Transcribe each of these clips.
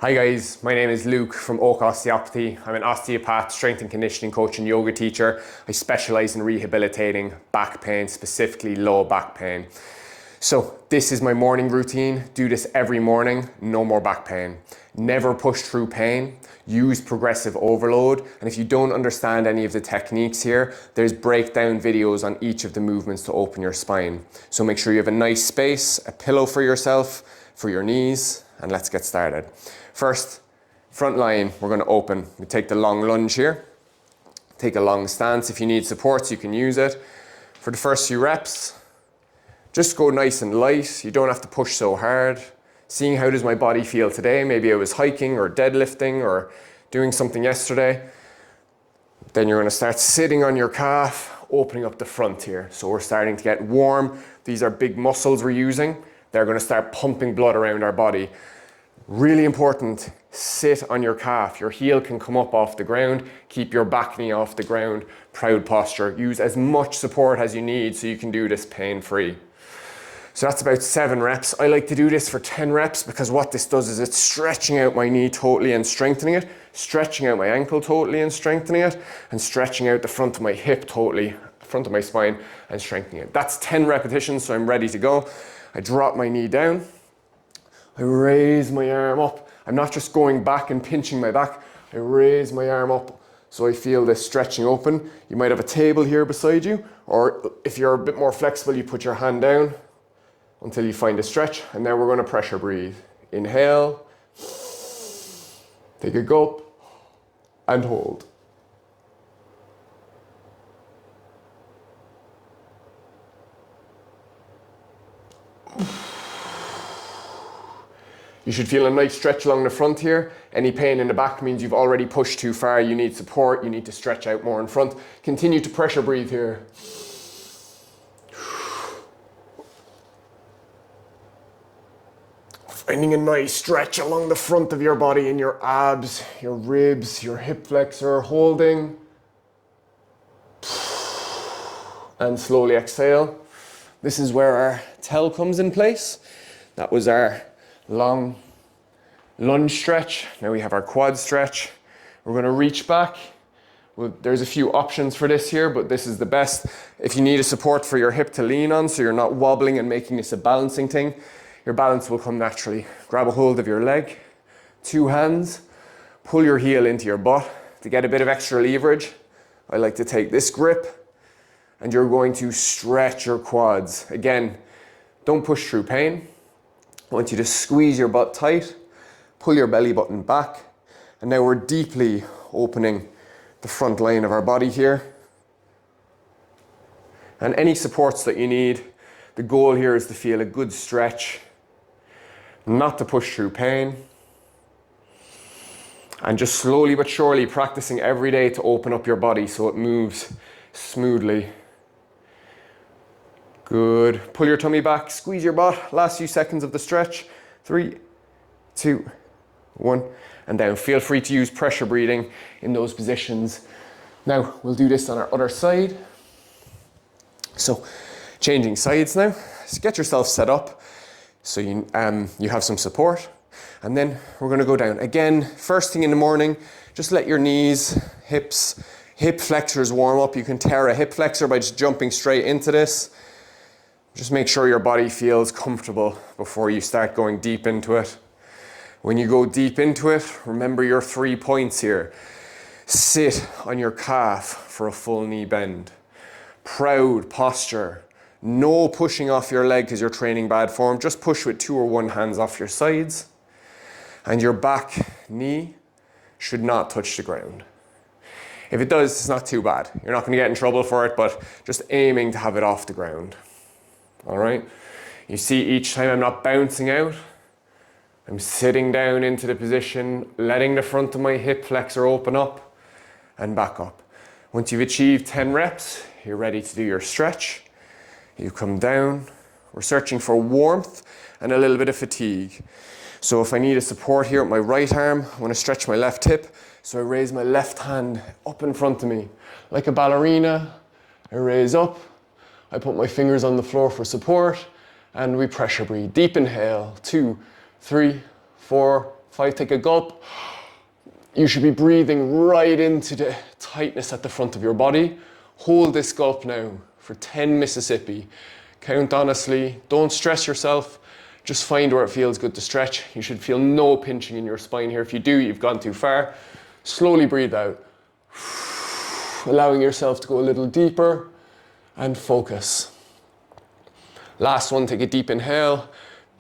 Hi guys, my name is Luke from Oak Osteopathy. I'm an osteopath, strength and conditioning coach and yoga teacher. I specialize in rehabilitating back pain, specifically low back pain. So this is my morning routine. Do this every morning, no more back pain. Never push through pain. Use progressive overload. And if you don't understand any of the techniques here, there's breakdown videos on each of the movements to open your spine. So make sure you have a nice space, a pillow for yourself, for your knees, and let's get started. First, front line, we're going to open. We take the long lunge here. Take a long stance. If you need supports, you can use it. For the first few reps, just go nice and light. You don't have to push so hard. Seeing how does my body feel today. Maybe I was hiking or deadlifting or doing something yesterday. Then you're going to start sitting on your calf, opening up the front here. So we're starting to get warm. These are big muscles we're using. They're going to start pumping blood around our body. Really important, sit on your calf. Your heel can come up off the ground. Keep your back knee off the ground. Proud posture. Use as much support as you need so you can do this pain-free. So that's about 7 reps. I like to do this for 10 reps because what this does is it's stretching out my knee totally and strengthening it, stretching out my ankle totally and strengthening it, and stretching out the front of my hip totally, front of my spine and strengthening it. That's 10 repetitions, so I'm ready to go. I drop my knee down. I raise my arm up. I'm not just going back and pinching my back. I raise my arm up so I feel this stretching open. You might have a table here beside you, or if you're a bit more flexible, you put your hand down until you find a stretch, and now we're going to pressure breathe. Inhale, take a gulp, and hold. You should feel a nice stretch along the front here. Any pain in the back means you've already pushed too far. You need support. You need to stretch out more in front. Continue to pressure breathe here. Finding a nice stretch along the front of your body in your abs, your ribs, your hip flexor, holding. And slowly exhale. This is where our tell comes in place. That was our long lunge stretch. Now we have our quad stretch. We're going to reach back. There's a few options for this here, but this is the best. If you need a support for your hip to lean on so you're not wobbling and making this a balancing thing, your balance will come naturally. Grab a hold of your leg, 2 hands, pull your heel into your butt to get a bit of extra leverage. I like to take this grip, and you're going to stretch your quads. Again, don't push through pain. I want you to squeeze your butt tight, pull your belly button back, and now we're deeply opening the front line of our body here. And any supports that you need, the goal here is to feel a good stretch, not to push through pain, and just slowly but surely practicing every day to open up your body so it moves smoothly. Good. Pull your tummy back, squeeze your butt. Last few seconds of the stretch. 3, 2, 1, and down. Feel free to use pressure breathing in those positions. Now, we'll do this on our other side. So, changing sides now. So get yourself set up so you have some support. And then we're going to go down. Again, first thing in the morning, just let your knees, hips, hip flexors warm up. You can tear a hip flexor by just jumping straight into this. Just make sure your body feels comfortable before you start going deep into it. When you go deep into it, remember your 3 points here. Sit on your calf for a full knee bend. Proud posture. No pushing off your leg because you're training bad form. Just push with 2 or 1 hands off your sides. And your back knee should not touch the ground. If it does, it's not too bad. You're not going to get in trouble for it, but just aiming to have it off the ground. All right, you see each time I'm not bouncing out, I'm sitting down into the position, letting the front of my hip flexor open up and back up. Once you've achieved 10 reps, you're ready to do your stretch. You come down. We're searching for warmth and a little bit of fatigue. So if I need a support here with my right arm, I want to stretch my left hip. So I raise my left hand up in front of me. Like a ballerina, I raise up. I put my fingers on the floor for support, and we pressure breathe. Deep inhale, 2, 3, 4, 5, take a gulp. You should be breathing right into the tightness at the front of your body. Hold this gulp now for 10 Mississippi. Count honestly, don't stress yourself. Just find where it feels good to stretch. You should feel no pinching in your spine here. If you do, you've gone too far. Slowly breathe out. Allowing yourself to go a little deeper and focus. Last one, take a deep inhale.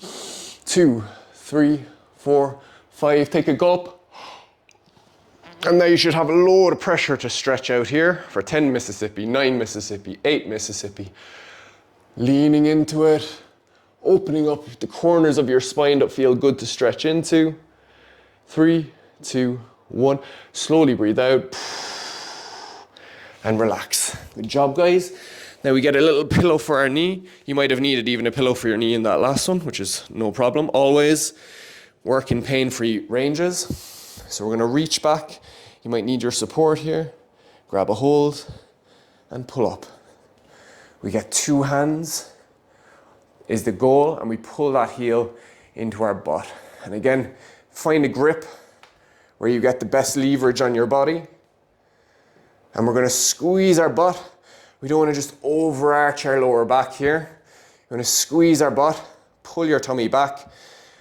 2, 3, 4, 5, take a gulp. And now you should have a load of pressure to stretch out here for 10 Mississippi, 9 Mississippi, 8 Mississippi. Leaning into it, opening up the corners of your spine that feel good to stretch into. 3, 2, 1. Slowly breathe out and relax. Good job, guys. Now we get a little pillow for our knee. You might have needed even a pillow for your knee in that last one, which is no problem. Always work in pain-free ranges. So we're going to reach back. You might need your support here. Grab a hold and pull up. We get 2 hands is the goal, and we pull that heel into our butt. And again, find a grip where you get the best leverage on your body. And we're going to squeeze our butt. We don't want to just overarch our lower back here. You're going to squeeze our butt, pull your tummy back,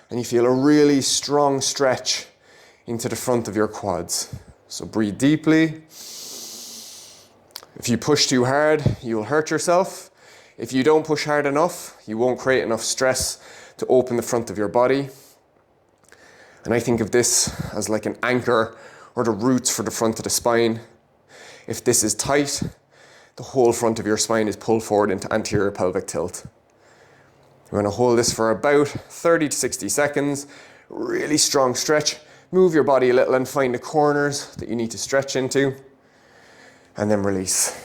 and you feel a really strong stretch into the front of your quads. So breathe deeply. If you push too hard, you'll hurt yourself. If you don't push hard enough, you won't create enough stress to open the front of your body. And I think of this as like an anchor or the roots for the front of the spine. If this is tight, the whole front of your spine is pulled forward into anterior pelvic tilt. We're going to hold this for about 30 to 60 seconds. Really strong stretch. Move your body a little and find the corners that you need to stretch into. And then release.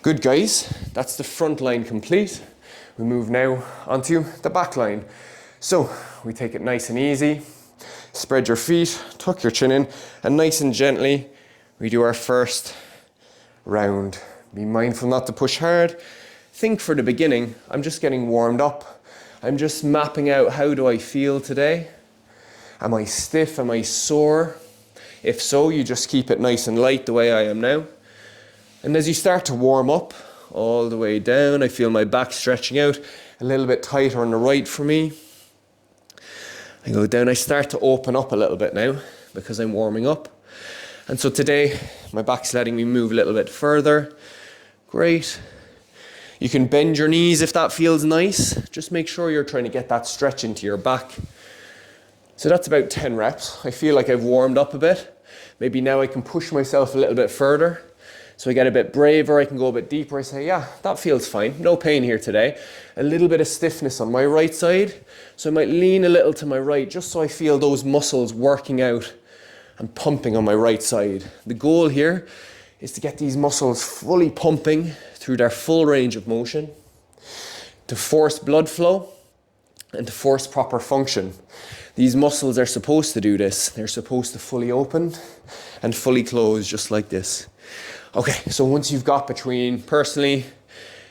Good, guys. That's the front line complete. We move now onto the back line. So we take it nice and easy. Spread your feet, tuck your chin in, and nice and gently, we do our first round. Be mindful not to push hard. Think for the beginning, I'm just getting warmed up. I'm just mapping out, how do I feel today? Am I stiff? Am I sore? If so, you just keep it nice and light the way I am now. And as you start to warm up all the way down, I feel my back stretching out a little bit tighter on the right for me. I go down, I start to open up a little bit now because I'm warming up. And so today, my back's letting me move a little bit further. Great. You can bend your knees if that feels nice. Just make sure you're trying to get that stretch into your back. So that's about 10 reps. I feel like I've warmed up a bit. Maybe now I can push myself a little bit further. So I get a bit braver, I can go a bit deeper. I say, yeah, that feels fine. No pain here today. A little bit of stiffness on my right side. So I might lean a little to my right just so I feel those muscles working out and pumping on my right side. The goal here is to get these muscles fully pumping through their full range of motion, to force blood flow and to force proper function. These muscles are supposed to do this. They're supposed to fully open and fully close just like this. Okay, so once you've got between, personally,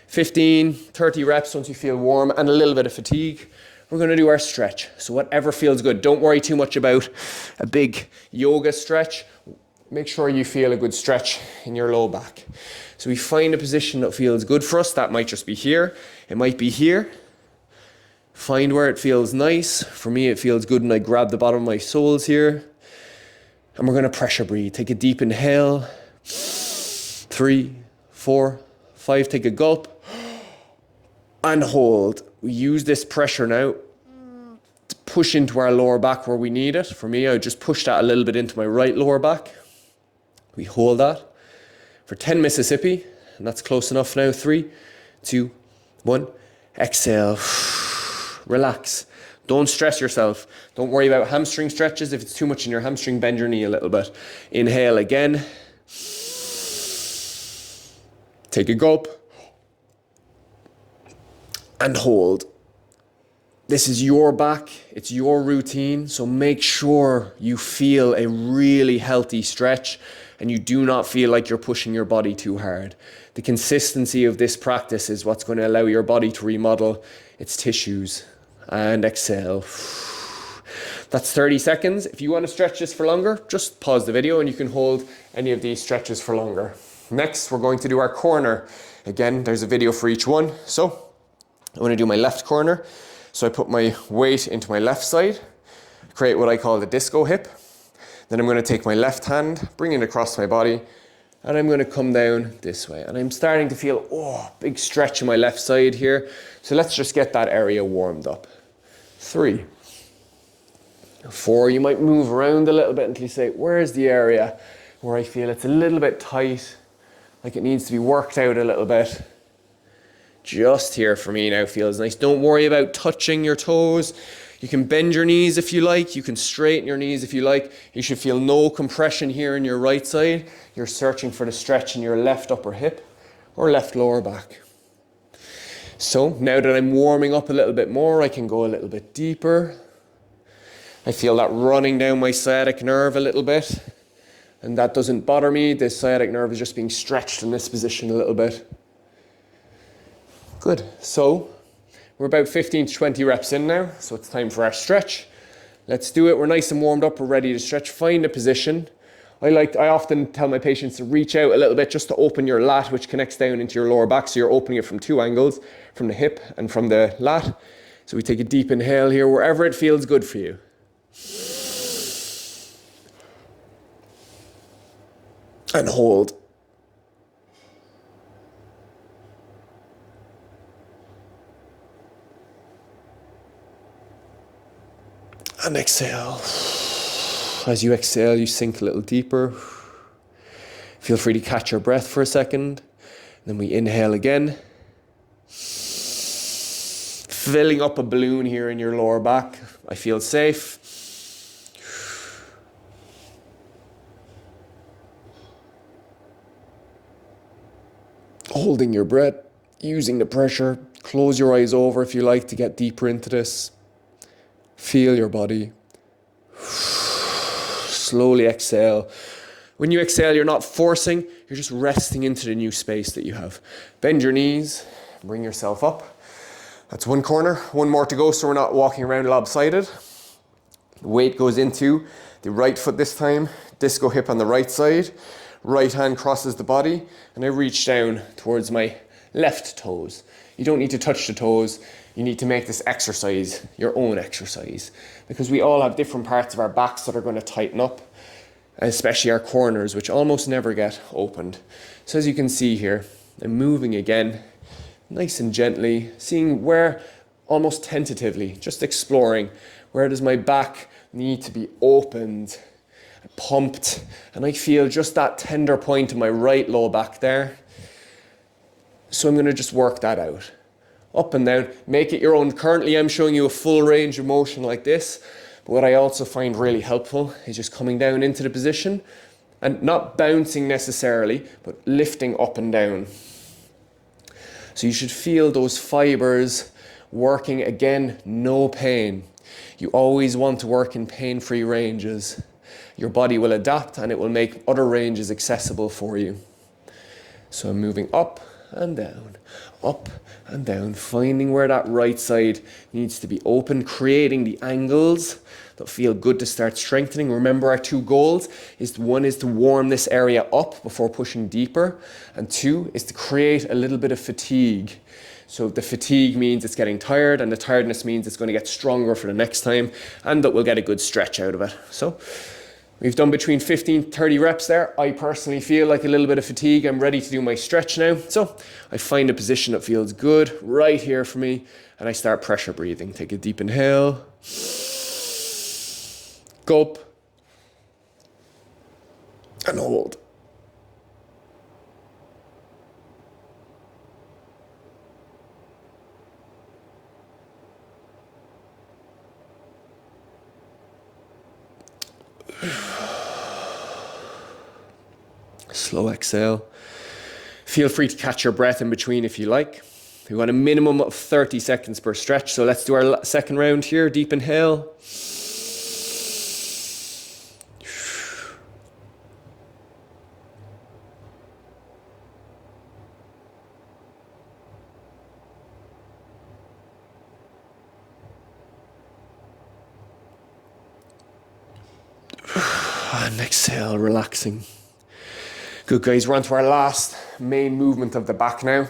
15, 30 reps, once you feel warm and a little bit of fatigue, we're going to do our stretch. So whatever feels good. Don't worry too much about a big yoga stretch. Make sure you feel a good stretch in your low back. So we find a position that feels good for us. That might just be here. It might be here. Find where it feels nice. For me, it feels good when I grab the bottom of my soles here. And we're going to pressure breathe. Take a deep inhale. 3, 4, 5, take a gulp. And hold. We use this pressure now to push into our lower back where we need it. For me, I would just push that a little bit into my right lower back. We hold that for 10 Mississippi, and that's close enough now. 3, 2, 1. Exhale. Relax. Don't stress yourself. Don't worry about hamstring stretches. If it's too much in your hamstring, bend your knee a little bit. Inhale again. Take a gulp. And hold. This is your back, it's your routine, so make sure you feel a really healthy stretch and you do not feel like you're pushing your body too hard. The consistency of this practice is what's going to allow your body to remodel its tissues. And exhale. That's 30 seconds. If you want to stretch this for longer, just pause the video and you can hold any of these stretches for longer. Next, we're going to do our corner. Again, there's a video for each one. So I'm going to do my left corner. So I put my weight into my left side, create what I call the disco hip. Then I'm going to take my left hand, bring it across my body, and I'm going to come down this way. And I'm starting to feel, big stretch in my left side here. So let's just get that area warmed up. 3, 4, you might move around a little bit until you say, where's the area where I feel it's a little bit tight, like it needs to be worked out a little bit. Just here for me now feels nice. Don't worry about touching your toes. You can bend your knees if you like. You can straighten your knees if you like. You should feel no compression here in your right side. You're searching for the stretch in your left upper hip or left lower back. So now that I'm warming up a little bit more, I can go a little bit deeper. I feel that running down my sciatic nerve a little bit. And that doesn't bother me. The sciatic nerve is just being stretched in this position a little bit. Good. So we're about 15 to 20 reps in now, so it's time for our stretch. Let's do it. We're nice and warmed up. We're ready to stretch. Find a position. I often tell my patients to reach out a little bit just to open your lat, which connects down into your lower back. So you're opening it from 2 angles, from the hip and from the lat. So we take a deep inhale here, wherever it feels good for you. And hold. And exhale. As you exhale, you sink a little deeper. Feel free to catch your breath for a second. Then we inhale again. Filling up a balloon here in your lower back. I feel safe. Holding your breath, using the pressure. Close your eyes over if you like to get deeper into this. Feel your body. Slowly exhale. When you exhale, you're not forcing, you're just resting into the new space that you have. Bend your knees, bring yourself up. That's one corner, one more to go so we're not walking around lopsided. The weight goes into the right foot this time, disco hip on the right side. Right hand crosses the body, and I reach down towards my left toes. You don't need to touch the toes. You need to make this exercise your own exercise, because we all have different parts of our backs that are going to tighten up, especially our corners, which almost never get opened. So as you can see here, I'm moving again, nice and gently, seeing where, almost tentatively, just exploring, where does my back need to be opened, pumped, and I feel just that tender point in my right low back there. So I'm going to just work that out. Up and down, make it your own. Currently I'm showing you a full range of motion like this, but what I also find really helpful is just coming down into the position and not bouncing necessarily, but lifting up and down. So you should feel those fibers working again, no pain. You always want to work in pain-free ranges. Your body will adapt and it will make other ranges accessible for you. So I'm moving up and down, finding where that right side needs to be open, creating the angles that feel good to start strengthening. Remember, our 2 goals is, 1 is to warm this area up before pushing deeper, and 2 is to create a little bit of fatigue. So the fatigue means it's getting tired, and the tiredness means it's going to get stronger for the next time, and that we'll get a good stretch out of it. So we've done between 15 to 30 reps there. I personally feel like a little bit of fatigue. I'm ready to do my stretch now. So I find a position that feels good right here for me, and I start pressure breathing. Take a deep inhale. Gulp. And hold. Slow exhale. Feel free to catch your breath in between if you like. We want a minimum of 30 seconds per stretch. So let's do our second round here. Deep inhale. And exhale, relaxing. Good guys, we're on to our last main movement of the back now.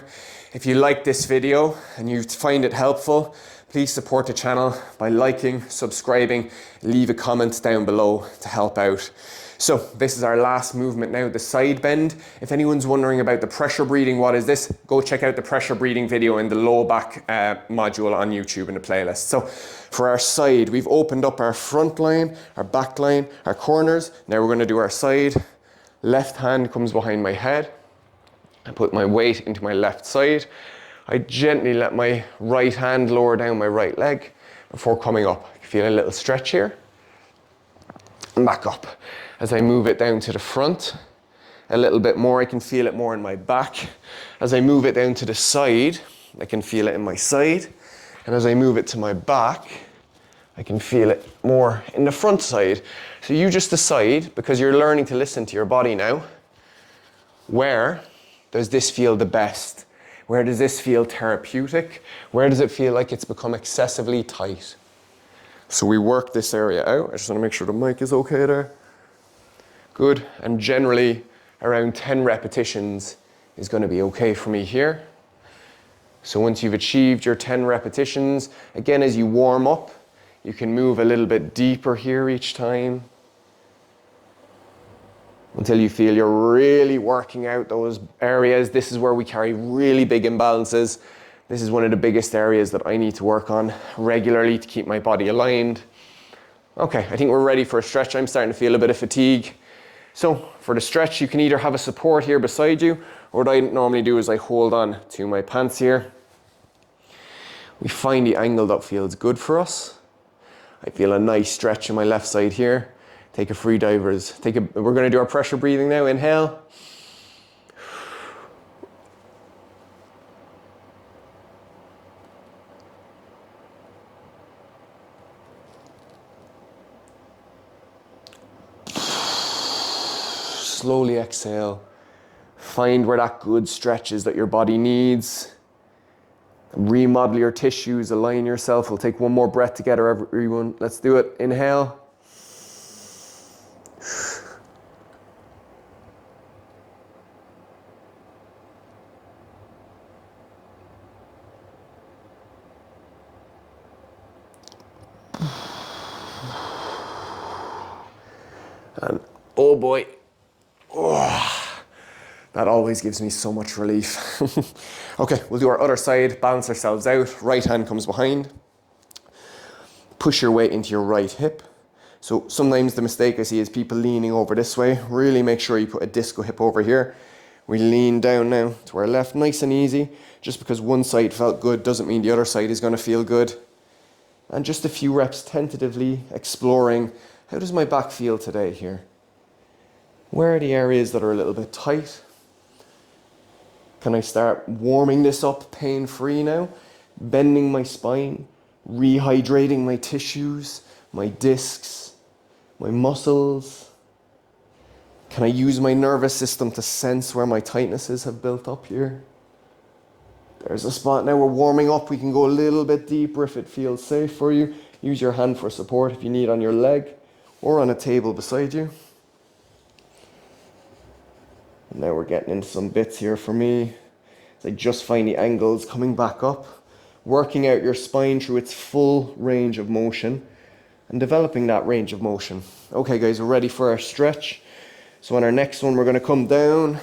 If you like this video and you find it helpful, please support the channel by liking, subscribing, leave a comment down below to help out. So this is our last movement now, the side bend. If anyone's wondering about the pressure breathing, what is this? Go check out the pressure breathing video in the low back module on YouTube in the playlist. So for our side, we've opened up our front line, our back line, our corners. Now we're gonna do our side. Left hand comes behind my head. I put my weight into my left side. I gently let my right hand lower down my right leg before coming up. I feel a little stretch here. And back up. As I move it down to the front, a little bit more, I can feel it more in my back. As I move it down to the side, I can feel it in my side. And as I move it to my back, I can feel it more in the front side. So you just decide, because you're learning to listen to your body now, where does this feel the best? Where does this feel therapeutic? Where does it feel like it's become excessively tight? So we work this area out. I just want to make sure the mic is okay there. Good, and generally around 10 repetitions is going to be okay for me here. So once you've achieved your 10 repetitions, again, as you warm up, you can move a little bit deeper here each time until you feel you're really working out those areas. This is where we carry really big imbalances. This is one of the biggest areas that I need to work on regularly to keep my body aligned. Okay, I think we're ready for a stretch. I'm starting to feel a bit of fatigue. So for the stretch, you can either have a support here beside you, or what I normally do is I hold on to my pants here. We find the angle that feels good for us. I feel a nice stretch in my left side here. Take a free divers. We're going to do our pressure breathing now. Inhale. Slowly exhale. Find where that good stretch is that your body needs. Remodel your tissues, align yourself. We'll take one more breath together, everyone. Let's do it. Inhale. And oh boy. Oh, that always gives me so much relief. Okay, we'll do our other side, balance ourselves out. Right hand comes behind. Push your weight into your right hip. So sometimes the mistake I see is people leaning over this way. Really make sure you put a disco hip over here. We lean down now to our left, nice and easy. Just because one side felt good doesn't mean the other side is going to feel good. And just a few reps tentatively exploring, how does my back feel today here? Where are the areas that are a little bit tight? Can I start warming this up pain-free now? Bending my spine, rehydrating my tissues, my discs, my muscles. Can I use my nervous system to sense where my tightnesses have built up here? There's a spot now we're warming up. We can go a little bit deeper if it feels safe for you. Use your hand for support if you need on your leg or on a table beside you. Now we're getting into some bits here for me. As I just find the angles coming back up, working out your spine through its full range of motion and developing that range of motion. Okay guys, we're ready for our stretch. So on our next one, we're going to come down,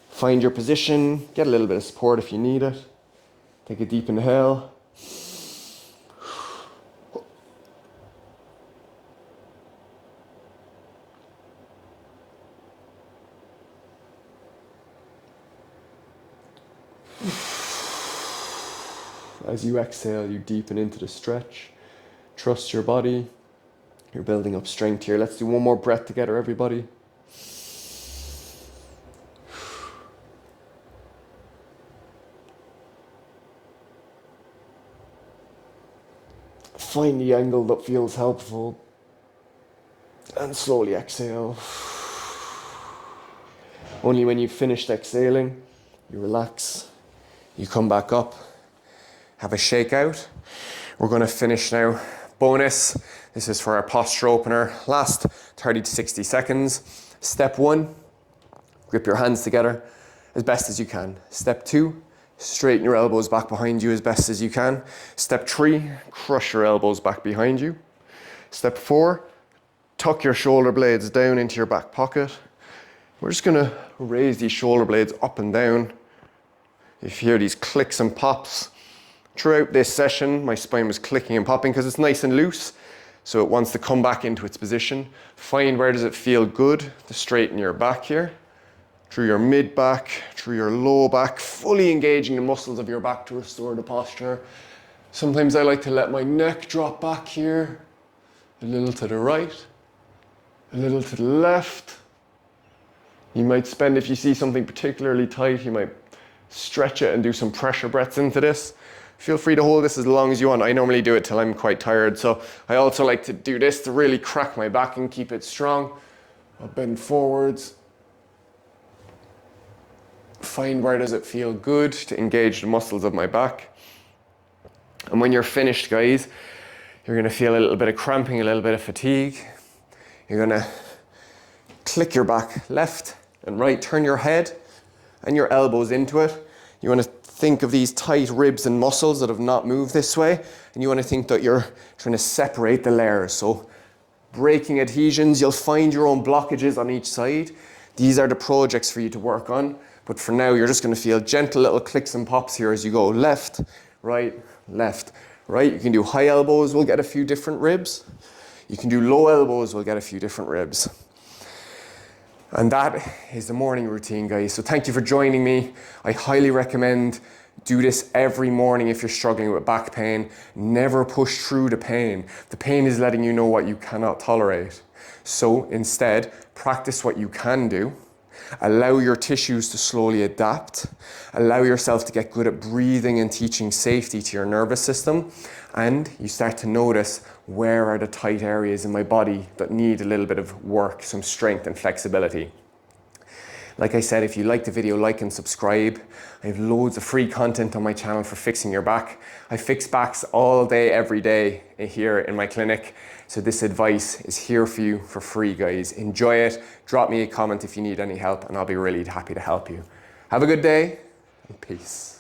find your position, get a little bit of support if you need it. Take a deep inhale. As you exhale, you deepen into the stretch. Trust your body. You're building up strength here. Let's do one more breath together, everybody. Find the angle that feels helpful. And slowly exhale. Only when you've finished exhaling, you relax. You come back up. Have a shakeout. We're going to finish now. Bonus, This is for our posture opener. Last 30 to 60 seconds. Step 1, grip your hands together as best as you can. Step 2, straighten your elbows back behind you as best as you can. Step 3, crush your elbows back behind you. Step 4, tuck your shoulder blades down into your back pocket. We're just gonna raise these shoulder blades up and down. You hear these clicks and pops. Throughout this session, my spine was clicking and popping because it's nice and loose. So it wants to come back into its position. Find where does it feel good to straighten your back here. Through your mid back, through your low back, fully engaging the muscles of your back to restore the posture. Sometimes I like to let my neck drop back here. A little to the right, a little to the left. You might spend, if you see something particularly tight, you might stretch it and do some pressure breaths into this. Feel free to hold this as long as you want. I normally do it till I'm quite tired. So I also like to do this to really crack my back and keep it strong. I'll bend forwards. Find where does it feel good to engage the muscles of my back. And when you're finished, guys, you're gonna feel a little bit of cramping, a little bit of fatigue. You're gonna click your back left and right, turn your head and your elbows into it. You want to think of these tight ribs and muscles that have not moved this way, and you want to think that you're trying to separate the layers. So breaking adhesions, you'll find your own blockages on each side. These are the projects for you to work on, but for now you're just going to feel gentle little clicks and pops here as you go left, right, right. You can do high elbows, we'll get a few different ribs. You can do low elbows, we'll get a few different ribs. And that is the morning routine, guys. So thank you for joining me. I highly recommend do this every morning if you're struggling with back pain. Never push through the pain. The pain is letting you know what you cannot tolerate. So instead, practice what you can do. Allow your tissues to slowly adapt. Allow yourself to get good at breathing and teaching safety to your nervous system. And you start to notice, where are the tight areas in my body that need a little bit of work, some strength and flexibility. Like I said, if you like the video, like and subscribe. I have loads of free content on my channel for fixing your back. I fix backs all day, every day here in my clinic. So this advice is here for you for free, guys. Enjoy it. Drop me a comment if you need any help and I'll be really happy to help you. Have a good day and peace.